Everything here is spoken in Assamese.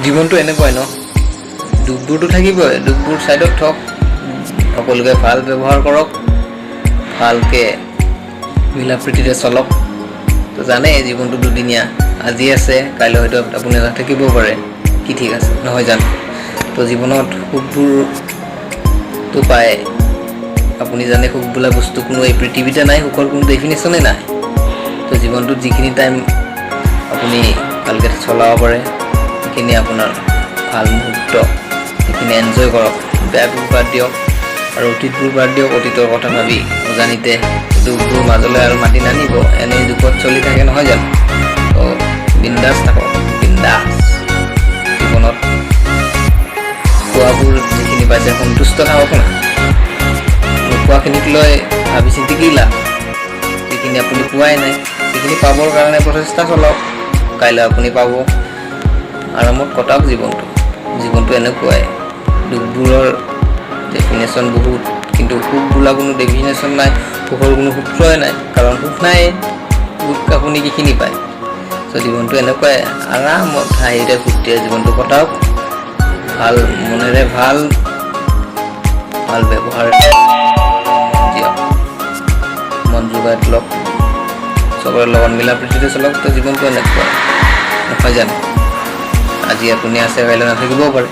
জীৱনটো এনেকুৱাই ন, দুখবোৰতো থাকিবই, দুখবোৰ ছাইডত থওক, সকলোকে ভাল ব্যৱহাৰ কৰক, ভালকৈ মিলা প্ৰীতিৰে চলক। তো জানেই জীৱনটো দুদিনীয়া, আজি আছে কাইলৈ হয়তো আপুনি নাথাকিবও পাৰে, কি ঠিক আছে নহয় জানো। তো জীৱনত সুখবোৰতো পায়, আপুনি জানে সুখ বোলা বস্তু কোনো এই পৃথিৱীতে নাই, সুখৰ কোনো ডেফিনেশ্যনেই নাই। তো জীৱনটোত যিখিনি টাইম আপুনি ভালকৈ চলাব পাৰে, সেইখিনি আপোনাৰ ভাল মুহূৰ্ত, সেইখিনি এনজয় কৰক, বেয়াবোৰ বাদ দিয়ক আৰু অতীতবোৰ বাদ দিয়ক। অতীতৰ কথা ভাবি অজানিতে দুখবোৰ মাজলৈ আৰু মাতি নানিব, এনেই দুখত চলি থাকে নহয় জানো। তো বিন্দাছ থাকক, বিন্দাছ। জীৱনত খোৱাবোৰ যিখিনি পাইছে সন্তুষ্ট থাকক না, নোপোৱাখিনিক লৈ ভাবি চিন্তি কি লাভ, যিখিনি আপুনি পোৱাই নাই সেইখিনি পাবৰ কাৰণে প্ৰচেষ্টা চলাওক, কাইলৈ আপুনি পাব। আৰামত কটাওক জীৱনটো এনেকুৱাই, দুখবোৰৰ ডেফিনেশ্যন বহুত, কিন্তু সুখ বোলা কোনো ডেফিনেশ্যন নাই, সুখৰ কোনো সূত্ৰই নাই, কাৰণ সুখ নাই, সুখ আপুনি কিখিনি পায়। চ' জীৱনটো এনেকুৱাই, আৰামত হাঁহিৰে ফূৰ্তিৰে জীৱনটো কটাওক, ভাল মনেৰে ভাল ব্যৱহাৰ দিয়ক, মন যোগাই তোলক, চবৰে লগত মিলা প্ৰীতিৰে চলক। তো জীৱনটো এনেকুৱা নহয় জানো, আজি আপুনি আছে কাইলৈ নাথাকিবও পাৰে।